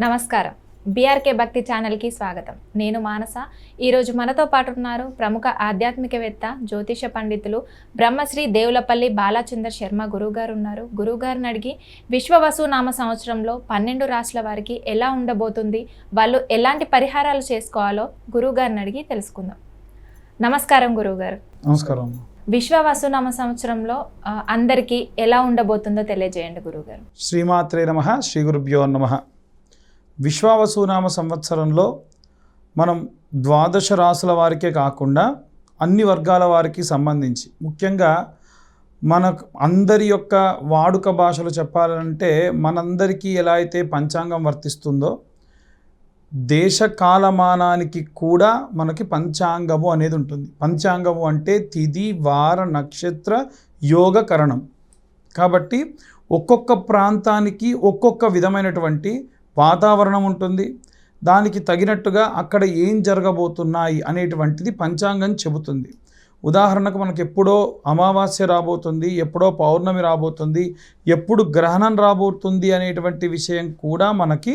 నమస్కారం. బీఆర్కే భక్తి ఛానల్కి స్వాగతం. నేను మానస. ఈరోజు మనతో పాటు ఉన్నారు ప్రముఖ ఆధ్యాత్మికవేత్త, జ్యోతిష పండితులు బ్రహ్మశ్రీ దేవులపల్లి బాలచందర్ శర్మ గురువుగారు ఉన్నారు. గురువుగారిని అడిగి విశ్వవసునామ సంవత్సరంలో 12 రాశుల వారికి ఎలా ఉండబోతుంది, వాళ్ళు ఎలాంటి పరిహారాలు చేసుకోవాలో గురువుగారిని అడిగి తెలుసుకుందాం. నమస్కారం గురువుగారు. నమస్కారం. విశ్వవసునామ సంవత్సరంలో అందరికీ ఎలా ఉండబోతుందో తెలియజేయండి గురువుగారు. శ్రీమాత్రే నమః. శ్రీ గురుభ్యో నమః. విశ్వవసునామ సంవత్సరంలో మనం 12 రాసుల వారికే కాకుండా అన్ని వర్గాల వారికి సంబంధించి ముఖ్యంగా మనకు అందరి యొక్క వాడుక భాషలు చెప్పాలంటే మనందరికీ ఎలా అయితే పంచాంగం వర్తిస్తుందో దేశ కాలమానానికి కూడా మనకి పంచాంగము అనేది ఉంటుంది. పంచాంగము అంటే తిథి, వార, నక్షత్ర, యోగ, కరణం. కాబట్టి ఒక్కొక్క ప్రాంతానికి ఒక్కొక్క విధమైనటువంటి వాతావరణం ఉంటుంది. దానికి తగినట్టుగా అక్కడ ఏం జరగబోతున్నాయి అనేటువంటిది పంచాంగం చెబుతుంది. ఉదాహరణకు మనకు ఎప్పుడో అమావాస్య రాబోతుంది, ఎప్పుడో పౌర్ణమి రాబోతుంది, ఎప్పుడు గ్రహణం రాబోతుంది అనేటువంటి విషయం కూడా మనకి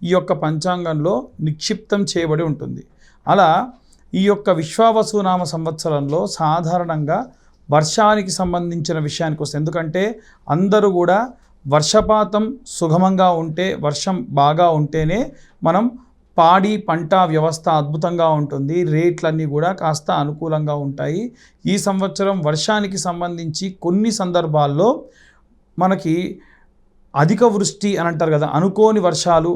ఈ యొక్క పంచాంగంలో నిక్షిప్తం చేయబడి ఉంటుంది. అలా ఈ యొక్క విశ్వవసునామ సంవత్సరంలో సాధారణంగా వర్షానికి సంబంధించిన విషయానికి వస్తుంది. ఎందుకంటే అందరూ కూడా వర్షపాతం సుగమంగా ఉంటే, వర్షం బాగా ఉంటేనే మనం పాడి పంట వ్యవస్థ అద్భుతంగా ఉంటుంది, రేట్లన్నీ కూడా కాస్త అనుకూలంగా ఉంటాయి. ఈ సంవత్సరం వర్షానికి సంబంధించి కొన్ని సందర్భాల్లో మనకి అధిక వృష్టి అని అంటారు కదా, అనుకోని వర్షాలు,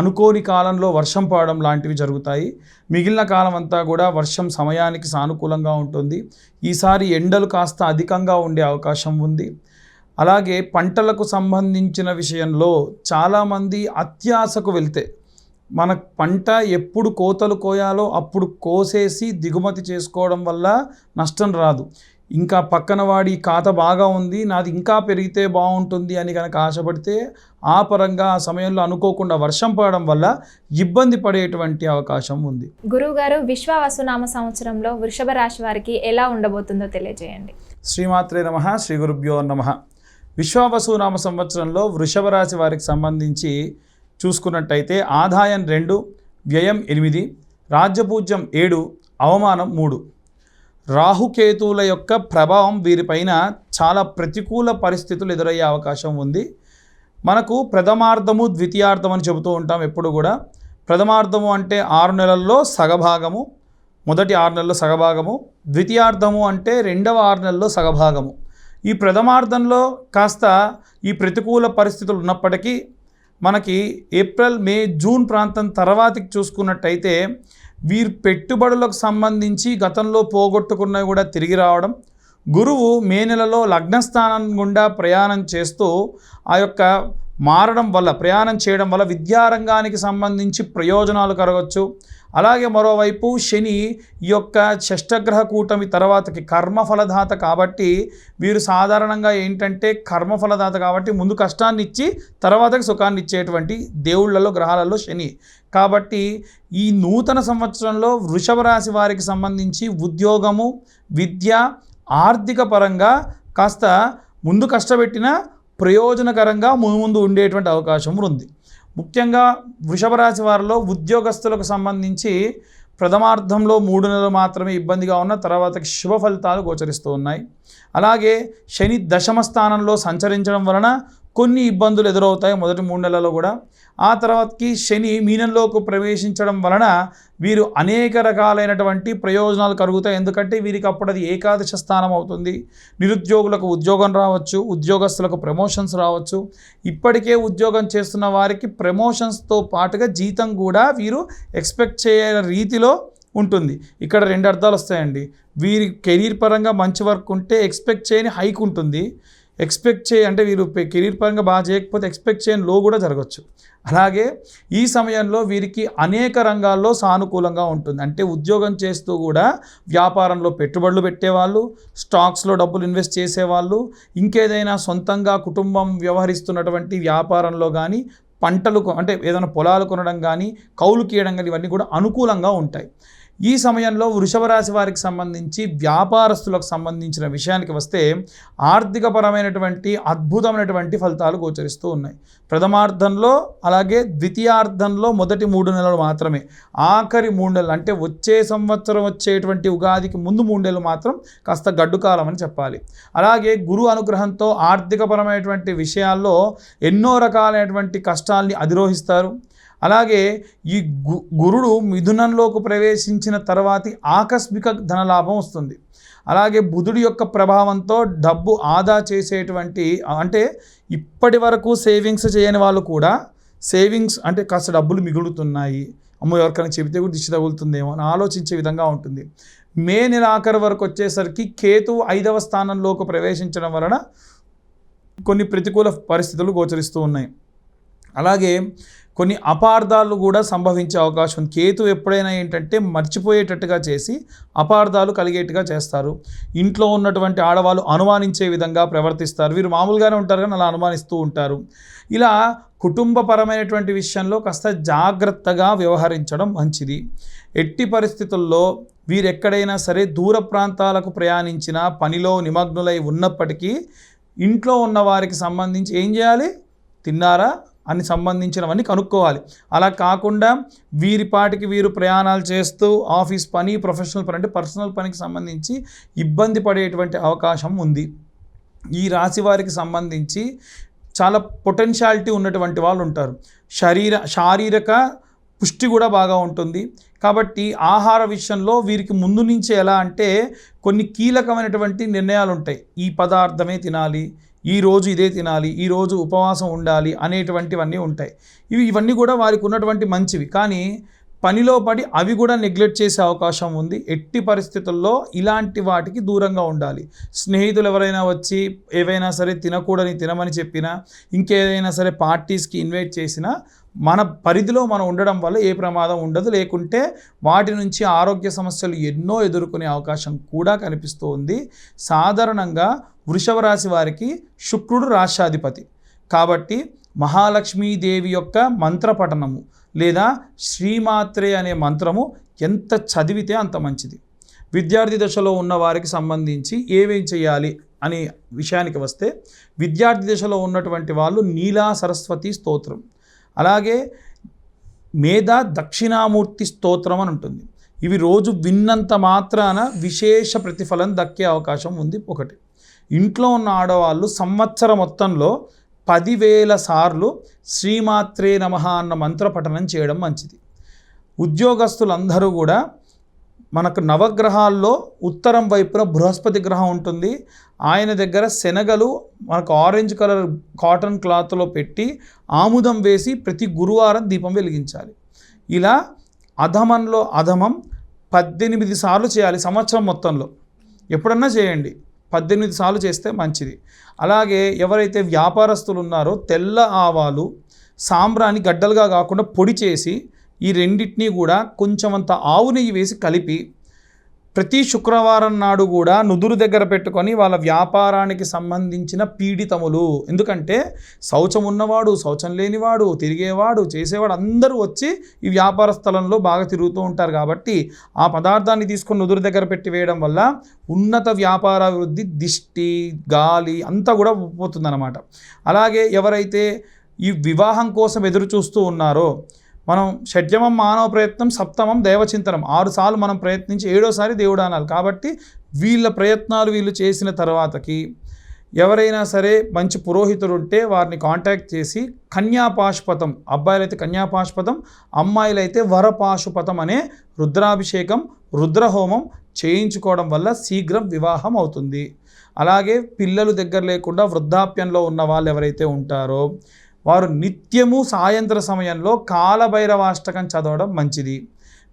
అనుకోని కాలంలో వర్షం పడడం లాంటివి జరుగుతాయి. మిగిలిన కాలం అంతా కూడా వర్షం సమయానికి సానుకూలంగా ఉంటుంది. ఈసారి ఎండలు కాస్త అధికంగా ఉండే అవకాశం ఉంది. అలాగే పంటలకు సంబంధించిన విషయంలో చాలామంది అత్యాశకు వెళ్తే మన పంట ఎప్పుడు కోతలు కోయాలో అప్పుడు కోసేసి దిగుమతి చేసుకోవడం వల్ల నష్టం రాదు. ఇంకా పక్కన వాడి ఖాతా బాగా ఉంది, నాది ఇంకా పెరిగితే బాగుంటుంది అని కనుక ఆశపడితే ఆ పరంగా ఆ సమయంలో అనుకోకుండా వర్షం పడడం వల్ల ఇబ్బంది పడేటువంటి అవకాశం ఉంది. గురువుగారు, విశ్వవసునామ సంవత్సరంలో వృషభ రాశి వారికి ఎలా ఉండబోతుందో తెలియజేయండి. శ్రీమాత్రే నమః. శ్రీ గురుభ్యో నమః. విశ్వవసునామ సంవత్సరంలో వృషభ రాశి వారికి సంబంధించి చూసుకున్నట్టయితే ఆదాయం 2, వ్యయం 8, రాజ్యపూజ్యం 7, అవమానం 3. రాహుకేతువుల యొక్క ప్రభావం వీరిపైన చాలా ప్రతికూల పరిస్థితులు ఎదురయ్యే అవకాశం ఉంది. మనకు ప్రథమార్థము, ద్వితీయార్థం అని చెబుతూ ఉంటాం ఎప్పుడు కూడా. ప్రథమార్థము అంటే 6 నెలల్లో సగభాగము, మొదటి 6 నెలల్లో సగభాగము. ద్వితీయార్థము అంటే రెండవ 6 నెలల్లో సగభాగము. ఈ ప్రథమార్థంలో కాస్త ఈ ప్రతికూల పరిస్థితులు ఉన్నప్పటికీ మనకి ఏప్రిల్, మే, జూన్ ప్రాంతం తర్వాతకి చూసుకున్నట్టయితే వీరి పెట్టుబడులకు సంబంధించి గతంలో పోగొట్టుకున్నవి కూడా తిరిగి రావడం. గురువు మే నెలలో లగ్నస్థానం గుండా ప్రయాణం చేస్తూ ఆ యొక్క మారడం వల్ల, ప్రయాణం చేయడం వల్ల విద్యారంగానికి సంబంధించి ప్రయోజనాలు కలగవచ్చు. అలాగే మరోవైపు శని ఈ యొక్క షష్టగ్రహ కూటమి తర్వాతకి కర్మఫలదాత కాబట్టి వీరు సాధారణంగా ఏంటంటే కర్మఫలదాత కాబట్టి ముందు కష్టాన్ని ఇచ్చి తర్వాతకి సుఖాన్ని ఇచ్చేటువంటి దేవుళ్ళలో, గ్రహాలలో శని. కాబట్టి ఈ నూతన సంవత్సరంలో వృషభ రాశి వారికి సంబంధించి ఉద్యోగము, విద్య, ఆర్థిక పరంగా కాస్త ముందు కష్టపెట్టిన ప్రయోజనకరంగా ముందు ఉండేటువంటి అవకాశం ఉంది. ముఖ్యంగా వృషభ రాశి వారిలో ఉద్యోగస్తులకు సంబంధించి ప్రథమార్థంలో 3 నెలలు మాత్రమే ఇబ్బందిగా ఉన్న తర్వాతకి శుభ ఫలితాలు గోచరిస్తూ ఉన్నాయి. అలాగే శని దశమ స్థానంలో సంచరించడం వలన కొన్ని ఇబ్బందులు ఎదురవుతాయి మొదటి 3 నెలల్లో కూడా. ఆ తర్వాతకి శని మీనంలోకి ప్రవేశించడం వలన వీరు అనేక రకాలైనటువంటి ప్రయోజనాలు కలుగుతాయి. ఎందుకంటే వీరికి అప్పుడు అది ఏకాదశ స్థానం అవుతుంది. నిరుద్యోగులకు ఉద్యోగం రావచ్చు, ఉద్యోగస్తులకు ప్రమోషన్స్ రావచ్చు. ఇప్పటికే ఉద్యోగం చేస్తున్న వారికి ప్రమోషన్స్తో పాటుగా జీతం కూడా వీరు ఎక్స్పెక్ట్ చేయని రీతిలో ఉంటుంది. ఇక్కడ 2 అర్థాలు వస్తాయండి. వీరి కెరీర్ పరంగా మంచి వర్క్ ఉంటే ఎక్స్పెక్ట్ చేయని హైక్ ఉంటుంది. అంటే వీరు కెరీర్ పరంగా బాగా చేయకపోతే ఎక్స్పెక్ట్ చేయని లో కూడా జరగచ్చు. అలాగే ఈ సమయంలో వీరికి అనేక రంగాల్లో సానుకూలంగా ఉంటుంది. అంటే ఉద్యోగం చేస్తూ కూడా వ్యాపారంలో పెట్టుబడులు పెట్టేవాళ్ళు, స్టాక్స్లో డబ్బులు ఇన్వెస్ట్ చేసేవాళ్ళు, ఇంకేదైనా సొంతంగా కుటుంబం వ్యవహరిస్తున్నటువంటి వ్యాపారంలో కానీ, పంటలు అంటే ఏదైనా పొలాలు కొనడం కానీ, కౌలు కీయడం కానీ ఇవన్నీ కూడా అనుకూలంగా ఉంటాయి. ఈ సమయంలో వృషభ రాశి వారికి సంబంధించి వ్యాపారస్తులకు సంబంధించిన విషయానికి వస్తే ఆర్థికపరమైనటువంటి అద్భుతమైనటువంటి ఫలితాలు గోచరిస్తూ ఉన్నాయి. ప్రథమార్థంలో అలాగే ద్వితీయార్థంలో మొదటి 3 నెలలు మాత్రమే, ఆఖరి 3 నెలలు అంటే వచ్చే సంవత్సరం వచ్చేటువంటి ఉగాదికి ముందు 3 నెలలు మాత్రం కాస్త గడ్డు కాలం అని చెప్పాలి. అలాగే గురు అనుగ్రహంతో ఆర్థికపరమైనటువంటి విషయాల్లో ఎన్నో రకాలైనటువంటి కష్టాల్ని అధిరోహిస్తారు. అలాగే ఈ గురుడు మిథునంలోకి ప్రవేశించిన తర్వాతి ఆకస్మిక ధనలాభం వస్తుంది. అలాగే బుధుడి యొక్క ప్రభావంతో డబ్బు ఆదా చేసేటువంటి, అంటే ఇప్పటి వరకు సేవింగ్స్ చేయని వాళ్ళు కూడా సేవింగ్స్ అంటే కాస్త డబ్బులు మిగులుతున్నాయి, అమ్మో ఎవరికైనా చెబితే కూడా దిష్టి తగులుతుందేమో అని ఆలోచించే విధంగా ఉంటుంది. మే నెల ఆఖరి వరకు వచ్చేసరికి కేతువు 5వ స్థానంలోకి ప్రవేశించడం వలన కొన్ని ప్రతికూల పరిస్థితులు గోచరిస్తూ ఉన్నాయి. అలాగే కొన్ని అపార్థాలు కూడా సంభవించే అవకాశం ఉంది. కేతు ఎప్పుడైనా ఏంటంటే మర్చిపోయేటట్టుగా చేసి అపార్థాలు కలిగేట్టుగా చేస్తారు. ఇంట్లో ఉన్నటువంటి ఆడవాళ్ళు అనుమానించే విధంగా ప్రవర్తిస్తారు. వీరు మామూలుగానే ఉంటారు కానీ అలా అనుమానిస్తూ ఉంటారు. ఇలా కుటుంబపరమైనటువంటి విషయంలో కాస్త జాగ్రత్తగా వ్యవహరించడం మంచిది. ఎట్టి పరిస్థితుల్లో వీరు ఎక్కడైనా సరే దూర ప్రాంతాలకు ప్రయాణించిన పనిలో నిమగ్నులై ఉన్నప్పటికీ ఇంట్లో ఉన్న వారికి సంబంధించి ఏం చేయాలి, తిన్నారా అని సంబంధించినవన్నీ కనుక్కోవాలి. అలా కాకుండా వీరి పాటికి వీరు ప్రయాణాలు చేస్తూ ఆఫీస్ పని, ప్రొఫెషనల్ పని అంటే పర్సనల్ పనికి సంబంధించి ఇబ్బంది పడేటువంటి అవకాశం ఉంది. ఈ రాశి వారికి సంబంధించి చాలా పొటెన్షియాలిటీ ఉన్నటువంటి వాళ్ళు ఉంటారు. శారీరక పుష్టి కూడా బాగా ఉంటుంది. కాబట్టి ఆహార విషయంలో వీరికి ముందు నుంచి ఎలా అంటే కొన్ని కీలకమైనటువంటి నిర్ణయాలు ఉంటాయి. ఈ పదార్థమే తినాలి, ఈరోజు ఇదే తినాలి, ఈరోజు ఉపవాసం ఉండాలి అనేటువంటివన్నీ ఉంటాయి. ఇవన్నీ కూడా వారికి ఉన్నటువంటి మంచివి. కానీ పనిలో పడి అవి కూడా నెగ్లెక్ట్ చేసే అవకాశం ఉంది. ఎట్టి పరిస్థితుల్లో ఇలాంటి వాటికి దూరంగా ఉండాలి. స్నేహితులు ఎవరైనా వచ్చి ఏవైనా సరే తినమని చెప్పినా, ఇంకేదైనా సరే పార్టీస్కి ఇన్వైట్ చేసినా మన పరిధిలో మనం ఉండడం వల్ల ఏ ప్రమాదం ఉండదు. లేకుంటే వాటి నుంచి ఆరోగ్య సమస్యలు ఎన్నో ఎదుర్కొనే అవకాశం కూడా కనిపిస్తూ ఉంది. సాధారణంగా వృషభ రాశి వారికి శుక్రుడు రాష్ట్రాధిపతి కాబట్టి మహాలక్ష్మీదేవి యొక్క మంత్ర పఠనము లేదా శ్రీమాత్రే అనే మంత్రము ఎంత చదివితే అంత మంచిది. విద్యార్థి దశలో ఉన్న వారికి సంబంధించి ఏమేం చేయాలి అనే విషయానికి వస్తే, విద్యార్థి దశలో ఉన్నటువంటి వాళ్ళు నీలా సరస్వతి స్తోత్రం, అలాగే మేధా దక్షిణామూర్తి స్తోత్రం అని ఉంటుంది. ఇవి రోజు విన్నంత మాత్రాన విశేష ప్రతిఫలం దక్కే అవకాశం ఉంది. ఒకటి, ఇంట్లో ఉన్న ఆడవాళ్ళు సంవత్సరం మొత్తంలో 10,000 సార్లు శ్రీమాత్రే నమః అన్న మంత్ర పఠనం చేయడం మంచిది. ఉద్యోగస్తులందరూ కూడా మనకు నవగ్రహాల్లో ఉత్తరం వైపున బృహస్పతి గ్రహం ఉంటుంది. ఆయన దగ్గర శనగలు మనకు ఆరెంజ్ కలర్ కాటన్ క్లాత్లో పెట్టి ఆముదం వేసి ప్రతి గురువారం దీపం వెలిగించాలి. ఇలా అధమంలో అధమం 18 సార్లు చేయాలి సంవత్సరం మొత్తంలో. ఎప్పుడన్నా చేయండి, 18 సార్లు చేస్తే మంచిది. అలాగే ఎవరైతే వ్యాపారస్తులు ఉన్నారో తెల్ల ఆవాలు సాంబ్రాన్ని గడ్డలుగా కాకుండా పొడి చేసి ఈ రెండింటినీ కూడా కొంచెమంత ఆవు నెయ్యి వేసి కలిపి ప్రతి శుక్రవారం నాడు కూడా నుదురు దగ్గర పెట్టుకొని వాళ్ళ వ్యాపారానికి సంబంధించిన పీడితములు, ఎందుకంటే శౌచం ఉన్నవాడు, శౌచం లేనివాడు, తిరిగేవాడు, చేసేవాడు అందరూ వచ్చి ఈ వ్యాపార స్థలంలో బాగా తిరుగుతూ ఉంటారు. కాబట్టి ఆ పదార్థాన్ని తీసుకొని నుదురు దగ్గర పెట్టి వేయడం వల్ల ఉన్నత వ్యాపారాభివృద్ధి, దిష్టి, గాలి అంతా కూడా పోతుందన్నమాట. అలాగే ఎవరైతే ఈ వివాహం కోసం ఎదురు చూస్తూ ఉన్నారో, మనం షడ్జమం మానవ ప్రయత్నం, సప్తమం దైవచింతనం, 6 సార్లు మనం ప్రయత్నించి 7వసారి దేవుడు అనాలి. కాబట్టి వీళ్ళ ప్రయత్నాలు వీళ్ళు చేసిన తర్వాతకి ఎవరైనా సరే మంచి పురోహితుడు ఉంటే వారిని కాంటాక్ట్ చేసి కన్యాపాశుపతం, అబ్బాయిలైతే కన్యాపాశుపతం, అమ్మాయిలైతే వరపాశుపతం అనే రుద్రాభిషేకం, రుద్రహోమం చేయించుకోవడం వల్ల శీఘ్రం వివాహం అవుతుంది. అలాగే పిల్లలు దగ్గర లేకుండా వృద్ధాప్యంలో ఉన్న వాళ్ళు ఎవరైతే ఉంటారో వారు నిత్యము సాయంత్ర సమయంలో కాలభైరవాష్టకం చదవడం మంచిది.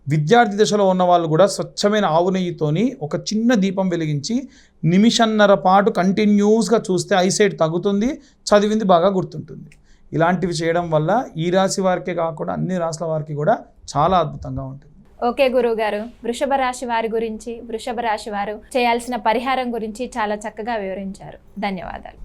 విద్యార్థి దశలో ఉన్న వాళ్ళు కూడా స్వచ్ఛమైన ఆవు నెయ్యితోని ఒక చిన్న దీపం వెలిగించి నిమిషన్నర పాటు కంటిన్యూస్గా చూస్తే ఐసైట్ తగ్గుతుంది, చదివింది బాగా గుర్తుంటుంది. ఇలాంటివి చేయడం వల్ల ఈ రాశి వారికే కాకుండా అన్ని రాశుల వారికి కూడా చాలా అద్భుతంగా ఉంటుంది. ఓకే గురువు గారు, వృషభ రాశి వారి గురించి, వృషభ రాశి వారు చేయాల్సిన పరిహారం గురించి చాలా చక్కగా వివరించారు. ధన్యవాదాలు.